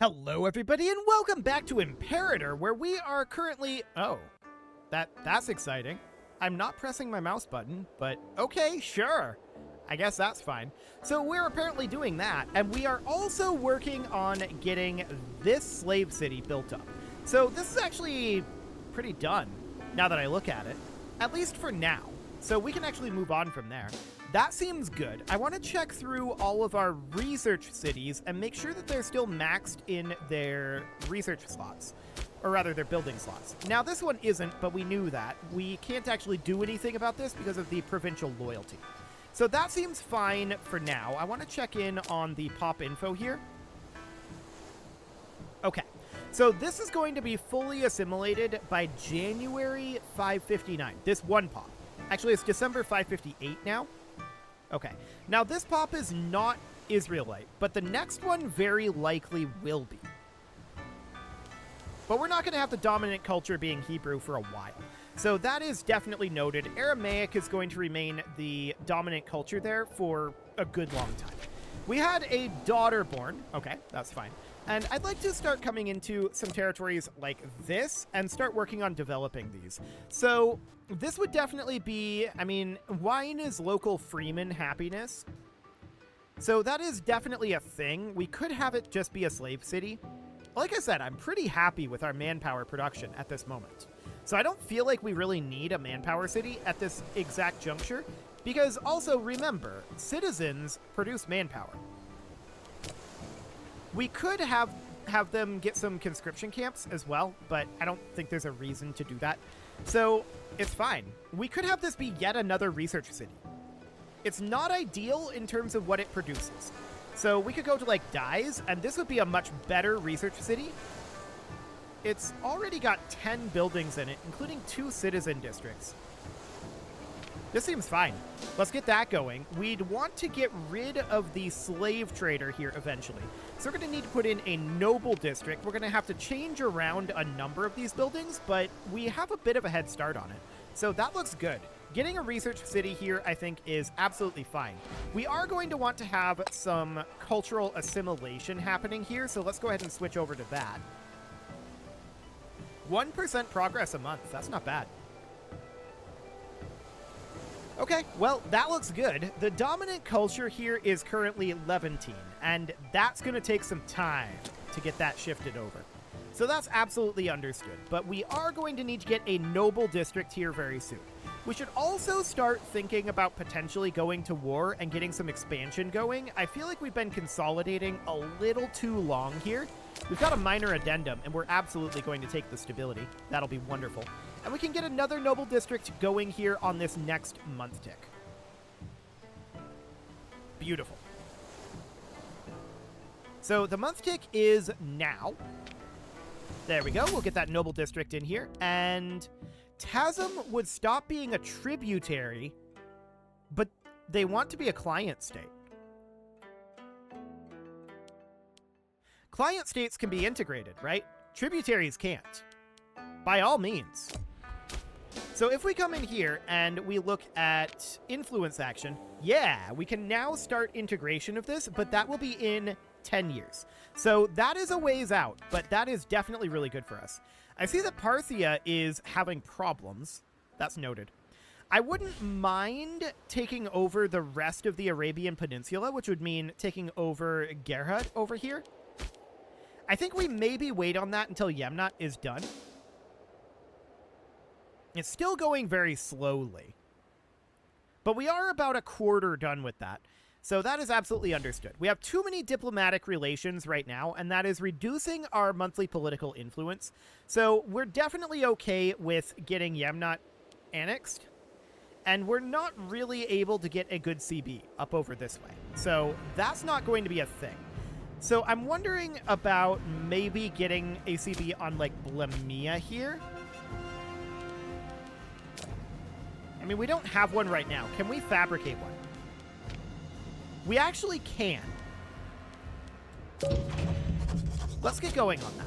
Hello everybody and welcome back to Imperator, where we are currently... Oh, that's exciting. I'm not pressing my mouse button, but okay, sure. I guess that's fine. So we're apparently doing that, and we are also working on getting this slave city built up. So this is actually pretty done, now that I look at it. At least for now. So we can actually move on from there. That seems good. I want to check through all of our research cities and make sure that they're still maxed in their research slots. Or rather, their building slots. Now, this one isn't, but we knew that. We can't actually do anything about this because of the provincial loyalty. So that seems fine for now. I want to check in on the pop info here. Okay. So this is going to be fully assimilated by January 559. This one pop. Actually, it's December 558 now. Okay. Now, this pop is not Israelite, but the next one very likely will be. But we're not going to have the dominant culture being Hebrew for a while. So that is definitely noted. Aramaic is going to remain the dominant culture there for a good long time. We had a daughter born. Okay, that's fine. And I'd like to start coming into some territories like this and start working on developing these. So this would definitely be, I mean, wine is local freeman happiness. So that is definitely a thing. We could have it just be a slave city. Like I said, I'm pretty happy with our manpower production at this moment. So I don't feel like we really need a manpower city at this exact juncture, because also remember, citizens produce manpower. We could have them get some conscription camps as well, but I don't think there's a reason to do that. So it's fine. We could have this be yet another research city. It's not ideal in terms of what it produces. So we could go to like dyes, and this would be a much better research city. It's already got 10 buildings in it, including 2 citizen districts. This seems fine. Let's get that going. We'd want to get rid of the slave trader here eventually. So we're going to need to put in a noble district. We're going to have to change around a number of these buildings, but we have a bit of a head start on it. So that looks good. Getting a research city here, I think, is absolutely fine. We are going to want to have some cultural assimilation happening here, so let's go ahead and switch over to that. 1% progress a month. That's not bad. Okay, well, that looks good. The dominant culture here is currently Levantine, and that's going to take some time to get that shifted over. So that's absolutely understood, but we are going to need to get a noble district here very soon. We should also start thinking about potentially going to war and getting some expansion going. I feel like we've been consolidating a little too long here. We've got a minor addendum, and we're absolutely going to take the stability. That'll be wonderful. And we can get another noble district going here on this next month tick. Beautiful. So the month tick is now. There we go. We'll get that noble district in here. And Tasm would stop being a tributary, but they want to be a client state. Client states can be integrated, right? Tributaries can't. By all means. So if we come in here and we look at influence action, yeah, we can now start integration of this, but that will be in 10 years. So that is a ways out, but that is definitely really good for us. I see that Parthia is having problems. That's noted. I wouldn't mind taking over the rest of the Arabian Peninsula, which would mean taking over Gerhard over here. I think we maybe wait on that until Yemnat is done. It's still going very slowly. But we are about a quarter done with that. So that is absolutely understood. We have too many diplomatic relations right now, and that is reducing our monthly political influence. So we're definitely okay with getting Yemnat annexed. And we're not really able to get a good CB up over this way. So that's not going to be a thing. So I'm wondering about maybe getting a CB on, like, Blemmyan here. I mean, we don't have one right now. Can we fabricate one? We actually can. Let's get going on that.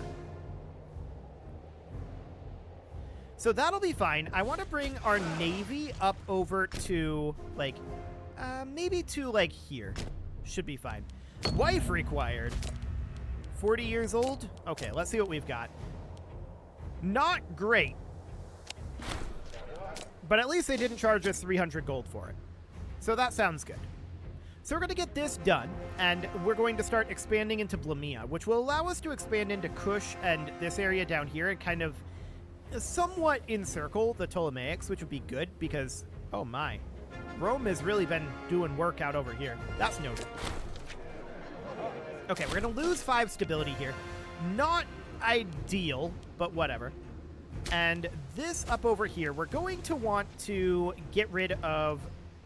So that'll be fine. I want to bring our navy up over to, like, maybe to, like, here. Should be fine. Wife required. 40 years old? Okay, let's see what we've got. Not great. But at least they didn't charge us 300 gold for it. So that sounds good. So we're going to get this done, and we're going to start expanding into Blemmyan, which will allow us to expand into Kush and this area down here and kind of somewhat encircle the Ptolemaics, which would be good because, oh my, Rome has really been doing work out over here. That's noted. Okay, we're going to lose 5 stability here. Not ideal, but whatever. And this up over here, we're going to want to get rid of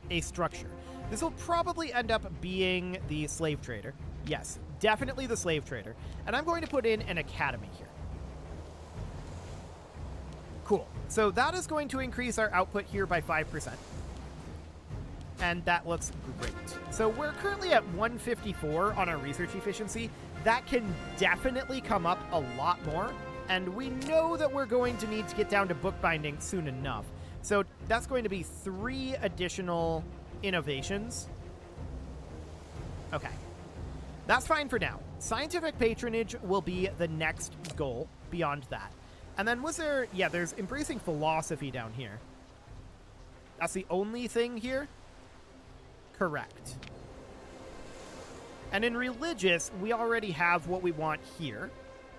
a structure. This will probably end up being the slave trader. Yes, definitely the slave trader. And I'm going to put in an academy here. Cool. So that is going to increase our output here by 5%. And that looks great. So we're currently at 154 on our research efficiency. That can definitely come up a lot more. And we know that we're going to need to get down to bookbinding soon enough. So that's going to be 3 additional innovations. Okay. That's fine for now. Scientific patronage will be the next goal beyond that. And then was there... Yeah, there's embracing philosophy down here. That's the only thing here? Correct. And in religious, we already have what we want here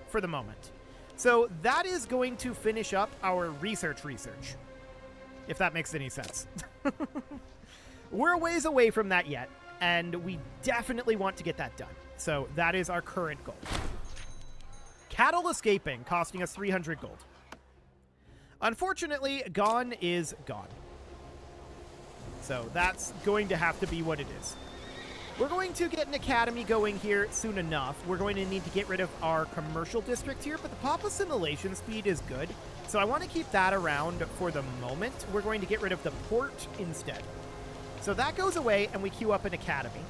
for the moment. So that is going to finish up our research, if that makes any sense. We're a ways away from that yet, and we definitely want to get that done. So that is our current goal. Cattle escaping, costing us 300 gold. Unfortunately, gone is gone. So that's going to have to be what it is. We're going to get an academy going here soon enough. We're going to need to get rid of our commercial district here, but the pop assimilation speed is good. So I want to keep that around for the moment. We're going to get rid of the port instead. So that goes away, and we queue up an academy.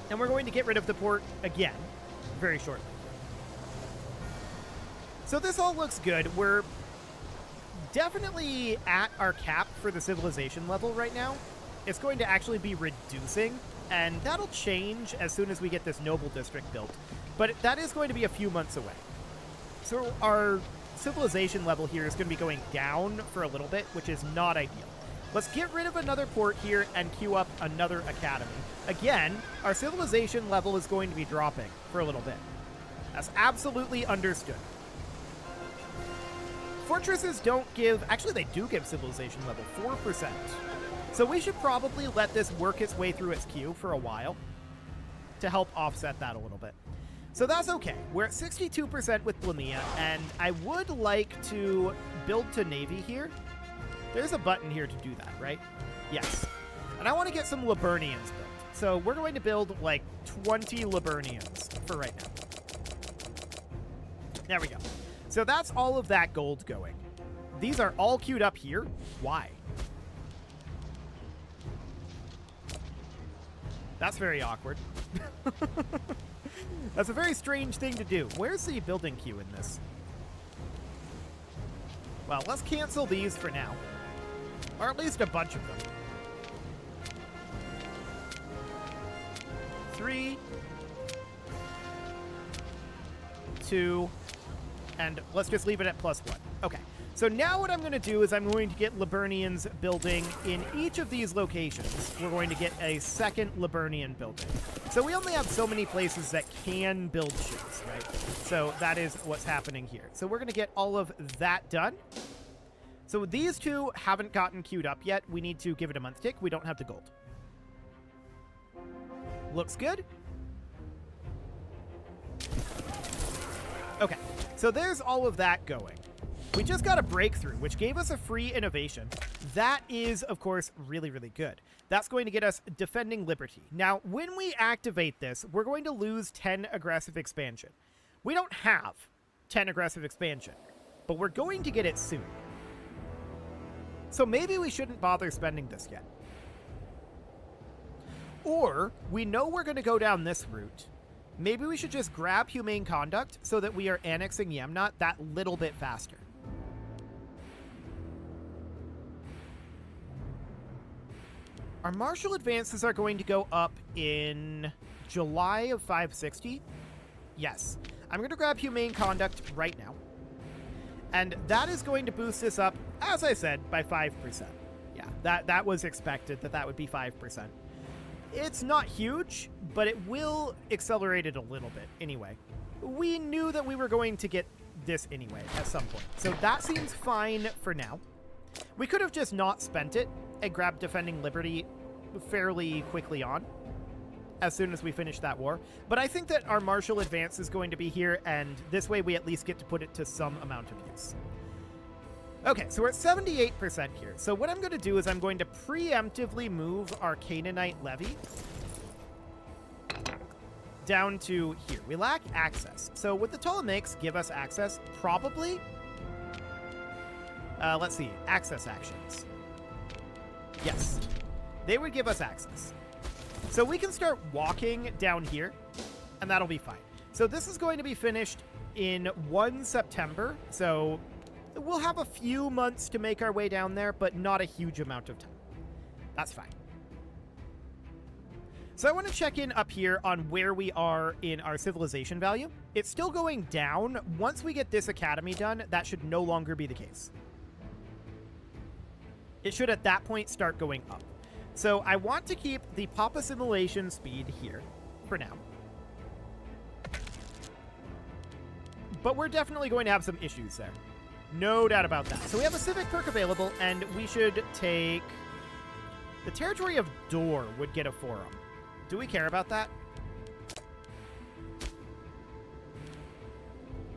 And we're going to get rid of the port again very shortly. So this all looks good. We're definitely at our cap for the civilization level right now. It's going to actually be reducing, and that'll change as soon as we get this noble district built. But that is going to be a few months away. So our civilization level here is going to be going down for a little bit, which is not ideal. Let's get rid of another port here and queue up another academy. Again, our civilization level is going to be dropping for a little bit. That's absolutely understood. Fortresses don't give... Actually, they do give civilization level 4%. So we should probably let this work its way through its queue for a while to help offset that a little bit. So that's okay. We're at 62% with Blemmyan, and I would like to build to Navy here. There's a button here to do that, right? Yes. And I want to get some Liburnians built. So we're going to build like 20 Liburnians for right now. There we go. So that's all of that gold going. These are all queued up here. Why? That's very awkward. That's a very strange thing to do. Where's the building queue in this? Well, let's cancel these for now. Or at least a bunch of them. 3, 2, and let's just leave it at +1. Okay, so now what I'm going to do is I'm going to get Liburnians building in each of these locations. We're going to get a second Liburnian building. So we only have so many places that can build ships, right? So that is what's happening here. So we're going to get all of that done. So these two haven't gotten queued up yet. We need to give it a month tick. We don't have the gold. Looks good. Okay, so there's all of that going. We just got a breakthrough, which gave us a free innovation. That is, of course, really, really good. That's going to get us Defending Liberty. Now, when we activate this, we're going to lose 10 aggressive expansion. We don't have 10 aggressive expansion, but we're going to get it soon. So maybe we shouldn't bother spending this yet. Or, we know we're going to go down this route. Maybe we should just grab Humane Conduct so that we are annexing Yamnat that little bit faster. Our martial advances are going to go up in July of 560. Yes. I'm going to grab Humane Conduct right now. And that is going to boost this up, as I said, by 5%. Yeah, that was expected, that would be 5%. It's not huge, but it will accelerate it a little bit anyway. We knew that we were going to get this anyway at some point. So that seems fine for now. We could have just not spent it and grabbed Defending Liberty fairly quickly on as soon as we finish that war. But I think that our martial advance is going to be here, and this way we at least get to put it to some amount of use. Okay, so we're at 78% here. So what I'm going to do is I'm going to preemptively move our Canaanite levy down to here. We lack access. So would the Ptolemaics give us access? Probably. Let's see. Access actions. Yes. They would give us access. So we can start walking down here, and that'll be fine. So this is going to be finished in 1 September. So we'll have a few months to make our way down there, but not a huge amount of time. That's fine. So I want to check in up here on where we are in our civilization value. It's still going down. Once we get this academy done, that should no longer be the case. It should at that point start going up. So I want to keep the pop assimilation speed here for now. But we're definitely going to have some issues there. No doubt about that. So we have a civic perk available, and we should take... The territory of Dor would get a forum. Do we care about that?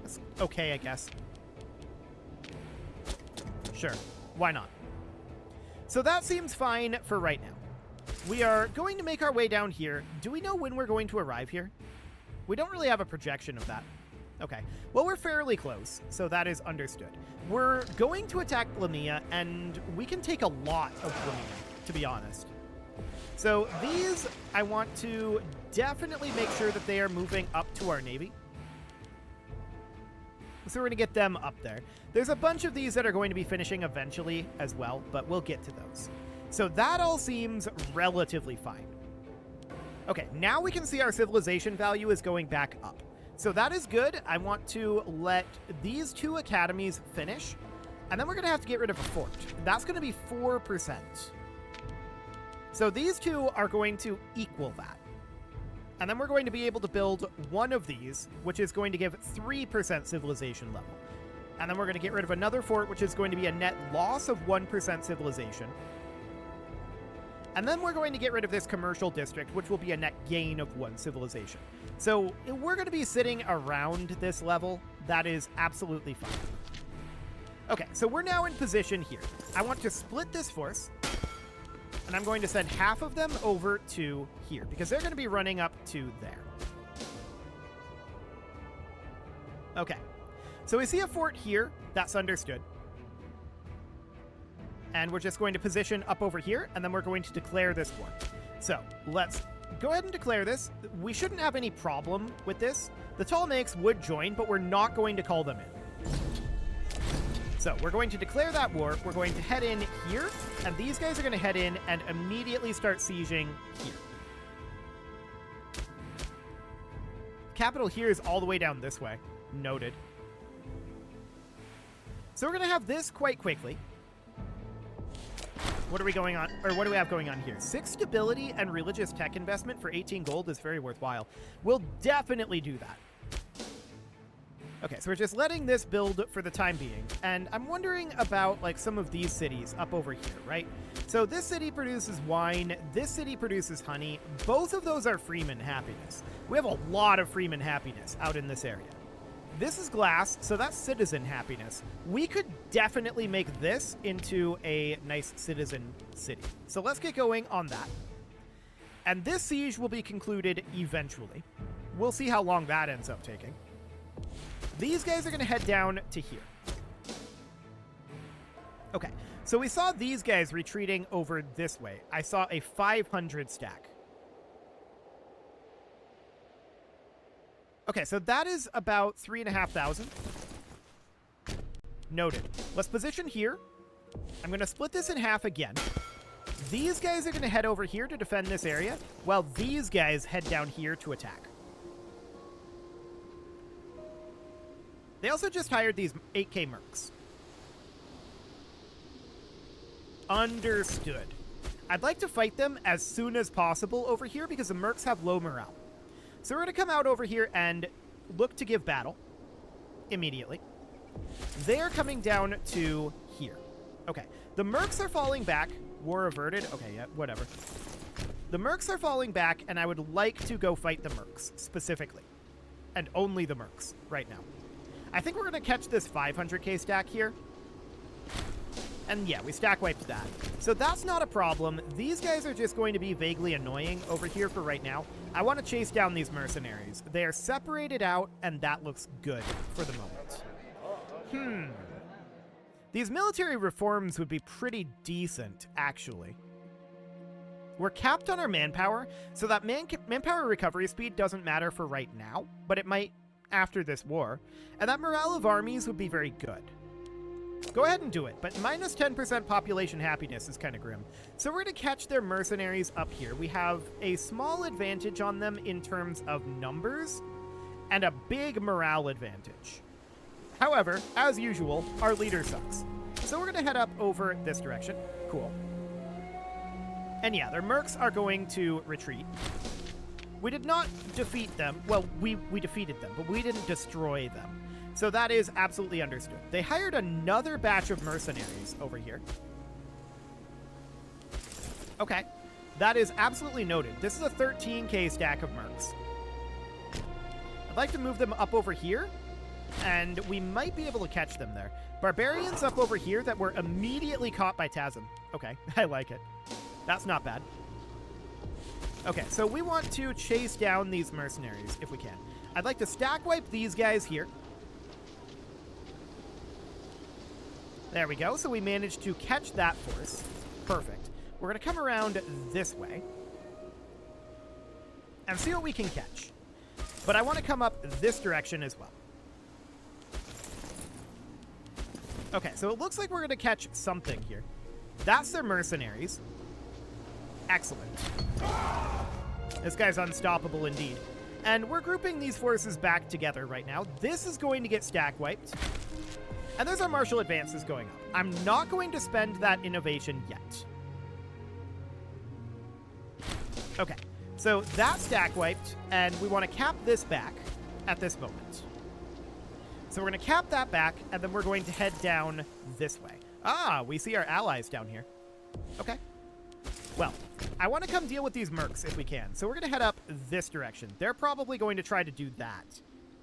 That's okay, I guess. Sure. Why not? So that seems fine for right now. We are going to make our way down here. Do we know when we're going to arrive here? We don't really have a projection of that. Okay. Well, we're fairly close, so that is understood. We're going to attack Blemmyan, and we can take a lot of Blemmyan, to be honest. So these, I want to definitely make sure that they are moving up to our navy. So we're going to get them up there. There's a bunch of these that are going to be finishing eventually as well, but we'll get to those. So that all seems relatively fine. Okay, now we can see our civilization value is going back up. So that is good. I want to let these 2 academies finish, and then we're going to have to get rid of a fort. That's going to be 4%. So these 2 are going to equal that. And then we're going to be able to build one of these, which is going to give 3% civilization level. And then we're going to get rid of another fort, which is going to be a net loss of 1% civilization. And then we're going to get rid of this commercial district, which will be a net gain of 1 civilization. So we're going to be sitting around this level. That is absolutely fine. Okay, so we're now in position here. I want to split this force, and I'm going to send half of them over to here, because they're going to be running up to there. Okay, so we see a fort here. That's understood. And we're just going to position up over here, and then we're going to declare this war. So let's go ahead and declare this. We shouldn't have any problem with this. The Ptolemaics would join, but we're not going to call them in. So we're going to declare that war. We're going to head in here, and these guys are going to head in and immediately start sieging here. Capital here is all the way down this way. Noted. So we're going to have this quite quickly. What are we going on, or what do we have going on here? 6 stability and religious tech investment for 18 gold is very worthwhile. We'll definitely do that. Okay, so we're just letting this build for the time being. And I'm wondering about, like, some of these cities up over here, right? So this city produces wine. This city produces honey. Both of those are Freeman happiness. We have a lot of Freeman happiness out in this area. This is glass, so that's citizen happiness. We could definitely make this into a nice citizen city. So let's get going on that. And this siege will be concluded eventually. We'll see how long that ends up taking. These guys are going to head down to here. Okay, so we saw these guys retreating over this way. I saw a 500 stack. Okay, so that is about 3,500. Noted. Let's position here. I'm going to split this in half again. These guys are going to head over here to defend this area, while these guys head down here to attack. They also just hired these 8K mercs. Understood. I'd like to fight them as soon as possible over here because the mercs have low morale. So we're going to come out over here and look to give battle immediately. They're coming down to here. Okay. The mercs are falling back. War averted. Okay, yeah, whatever. The mercs are falling back, and I would like to go fight the mercs, specifically. And only the mercs, right now. I think we're going to catch this 500k stack here. And yeah, we stack wiped that. So that's not a problem. These guys are just going to be vaguely annoying over here for right now. I want to chase down these mercenaries. They are separated out, and that looks good for the moment. These military reforms would be pretty decent, actually. We're capped on our manpower, so that manpower recovery speed doesn't matter for right now, but it might after this war. And that morale of armies would be very good. Go ahead and do it, but minus 10% population happiness is kind of grim. So we're going to catch their mercenaries up here. We have a small advantage on them in terms of numbers and a big morale advantage. However, as usual, our leader sucks. So we're going to head up over this direction. Cool. And yeah, their mercs are going to retreat. We did not defeat them. Well, we defeated them, but we didn't destroy them. So that is absolutely understood. They hired another batch of mercenaries over here. Okay. That is absolutely noted. This is a 13k stack of mercs. I'd like to move them up over here, and we might be able to catch them there. Barbarians up over here that were immediately caught by Tasm. Okay, I like it. That's not bad. Okay, so we want to chase down these mercenaries if we can. I'd like to stack wipe these guys here. There we go. So we managed to catch that force. Perfect. We're going to come around this way and see what we can catch. But I want to come up this direction as well. Okay, so it looks like we're going to catch something here. That's their mercenaries. Excellent. This guy's unstoppable indeed. And we're grouping these forces back together right now. This is going to get stack wiped. And there's our martial advances going up. I'm not going to spend that innovation yet. Okay, so that's stack wiped, and we want to cap this back at this moment. So we're going to cap that back, and then we're going to head down this way. Ah, we see our allies down here. Okay. Well, I want to come deal with these mercs if we can. So we're going to head up this direction. They're probably going to try to do that.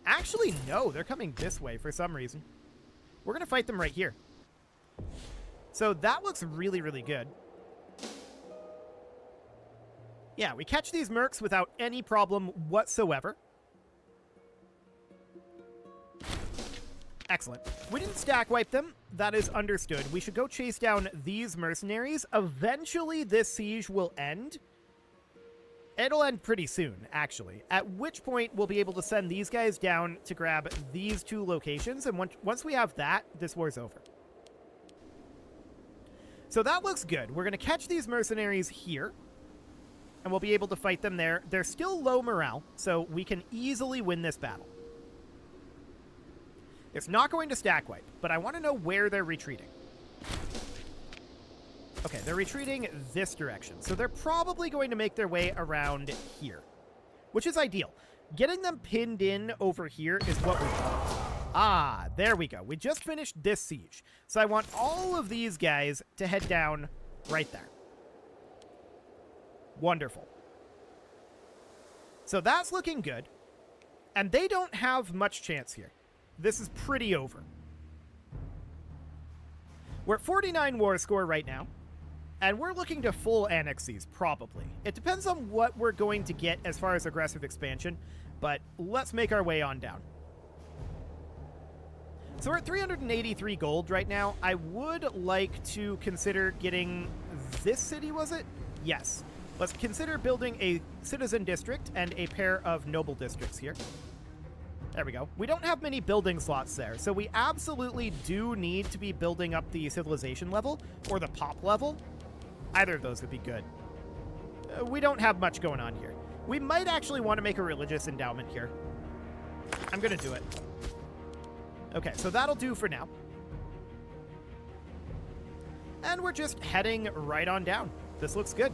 Actually, no, they're coming this way for some reason. We're going to fight them right here. So that looks really, really good. Yeah, we catch these mercs without any problem whatsoever. Excellent. We didn't stack wipe them. That is understood. We should go chase down these mercenaries. Eventually, this siege will end. It'll end pretty soon, actually. At which point, we'll be able to send these guys down to grab these two locations. And once we have that, this war's over. So that looks good. We're going to catch these mercenaries here. And we'll be able to fight them there. They're still low morale, so we can easily win this battle. It's not going to stack wipe, but I want to know where they're retreating. Okay, they're retreating this direction. So they're probably going to make their way around here, which is ideal. Getting them pinned in over here is what we want. Ah, there we go. We just finished this siege. So I want all of these guys to head down right there. Wonderful. So that's looking good. And they don't have much chance here. This is pretty over. We're at 49 war score right now. And we're looking to full annex these, probably. It depends on what we're going to get as far as aggressive expansion. But let's make our way on down. So we're at 383 gold right now. I would like to consider getting this city, was it? Yes. Let's consider building a citizen district and a pair of noble districts here. There we go. We don't have many building slots there, so we absolutely do need to be building up the civilization level or the pop level. Either of those would be good. We don't have much going on here. We might actually want to make a religious endowment here. I'm going to do it. Okay, so that'll do for now. And we're just heading right on down. This looks good.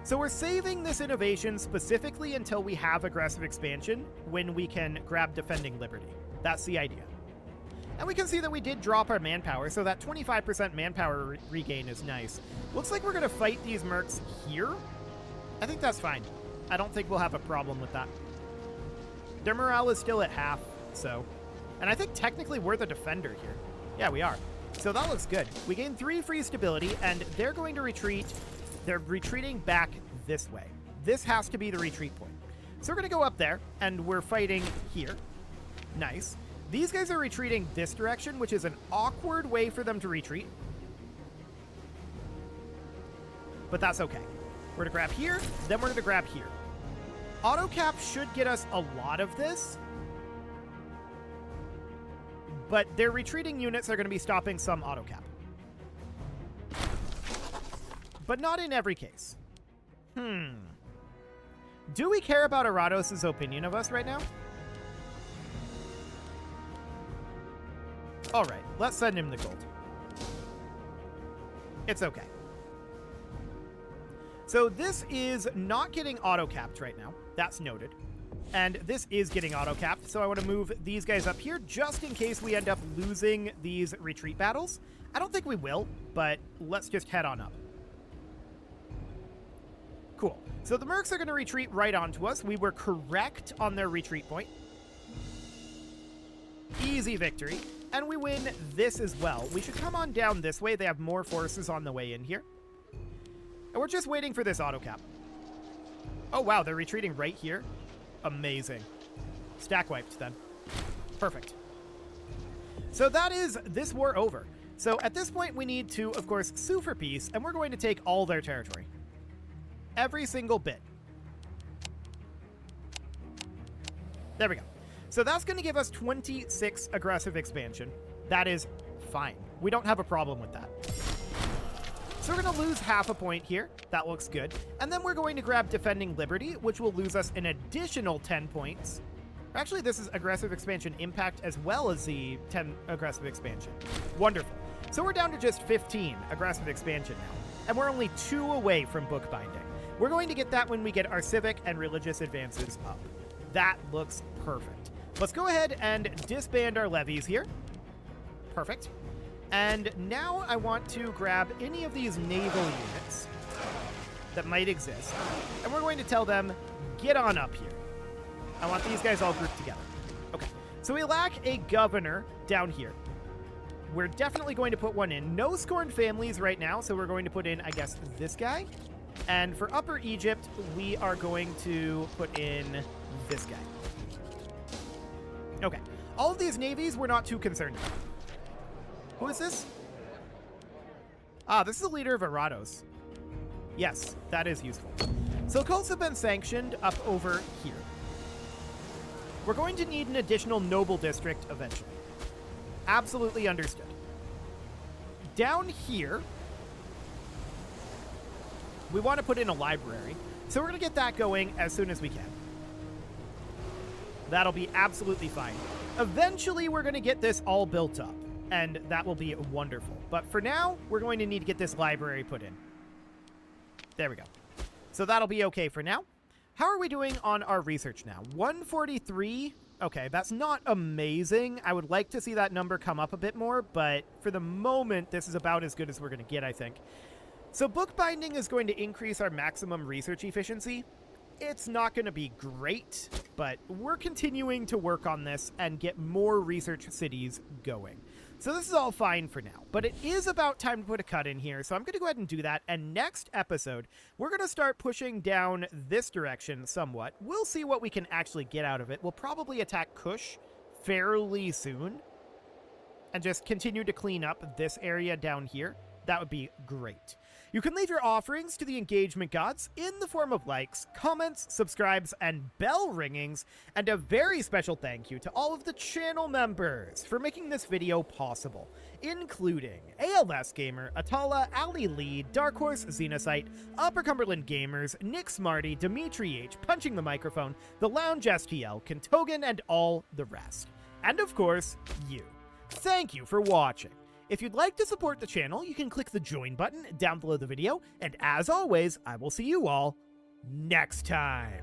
So we're saving this innovation specifically until we have aggressive expansion, when we can grab defending liberty. That's the idea. And we can see that we did drop our manpower, so that 25% manpower regain is nice. Looks like we're going to fight these mercs here. I think that's fine. I don't think we'll have a problem with that. Their morale is still at half, so... And I think technically we're the defender here. Yeah, we are. So that looks good. We gain 3 free stability, and they're going to retreat. They're retreating back this way. This has to be the retreat point. So we're going to go up there, and we're fighting here. Nice. These guys are retreating this direction, which is an awkward way for them to retreat. But that's okay. We're going to grab here, then we're going to grab here. Auto cap should get us a lot of this. But their retreating units are going to be stopping some auto cap. But not in every case. Do we care about Arados' opinion of us right now? All right, let's send him the gold. It's okay. So this is not getting auto-capped right now. That's noted. And this is getting auto-capped, so I want to move these guys up here just in case we end up losing these retreat battles. I don't think we will, but let's just head on up. Cool. So the mercs are going to retreat right onto us. We were correct on their retreat point. Easy victory. And we win this as well. We should come on down this way. They have more forces on the way in here. And we're just waiting for this auto cap. Oh, wow. They're retreating right here. Amazing. Stack wiped then. Perfect. So that is this war over. So at this point, we need to, of course, sue for peace. And we're going to take all their territory. Every single bit. There we go. So that's going to give us 26 aggressive expansion. That is fine. We don't have a problem with that. So we're going to lose half a point here. That looks good. And then we're going to grab Defending Liberty, which will lose us an additional 10 points. Actually, this is aggressive expansion impact as well as the 10 aggressive expansion. Wonderful. So we're down to just 15 aggressive expansion now. And we're only 2 away from bookbinding. We're going to get that when we get our civic and religious advances up. That looks perfect. Let's go ahead and disband our levies here. Perfect. And now I want to grab any of these naval units that might exist. And we're going to tell them, get on up here. I want these guys all grouped together. Okay. So we lack a governor down here. We're definitely going to put one in. No scorned families right now, so we're going to put in, I guess, this guy. And for Upper Egypt, we are going to put in this guy. Okay. All of these navies we're not too concerned about. Who is this? Ah, this is the leader of Arados. Yes, that is useful. So cults have been sanctioned up over here. We're going to need an additional noble district eventually. Absolutely understood. Down here, we want to put in a library. So we're going to get that going as soon as we can. That'll be absolutely fine. Eventually, we're going to get this all built up, and that will be wonderful. But for now, we're going to need to get this library put in. There we go. So that'll be okay for now. How are we doing on our research now? 143. Okay, that's not amazing. I would like to see that number come up a bit more, but for the moment, this is about as good as we're going to get, I think. So bookbinding is going to increase our maximum research efficiency. It's not going to be great, but we're continuing to work on this and get more research cities going. So this is all fine for now, but it is about time to put a cut in here, so I'm going to go ahead and do that. And next episode, we're going to start pushing down this direction somewhat. We'll see what we can actually get out of it. We'll probably attack Kush fairly soon and just continue to clean up this area down here. That would be great. You can leave your offerings to the engagement gods in the form of likes, comments, subscribes, and bell ringings, and a very special thank you to all of the channel members for making this video possible, including ALS Gamer, Atala, Ali Lee, Dark Horse, Xenocyte, Upper Cumberland Gamers, Nick Smarty, Dimitri H, Punching the Microphone, The Lounge STL, Kentogan, and all the rest. And of course, you. Thank you for watching. If you'd like to support the channel, you can click the join button down below the video, and as always, I will see you all next time.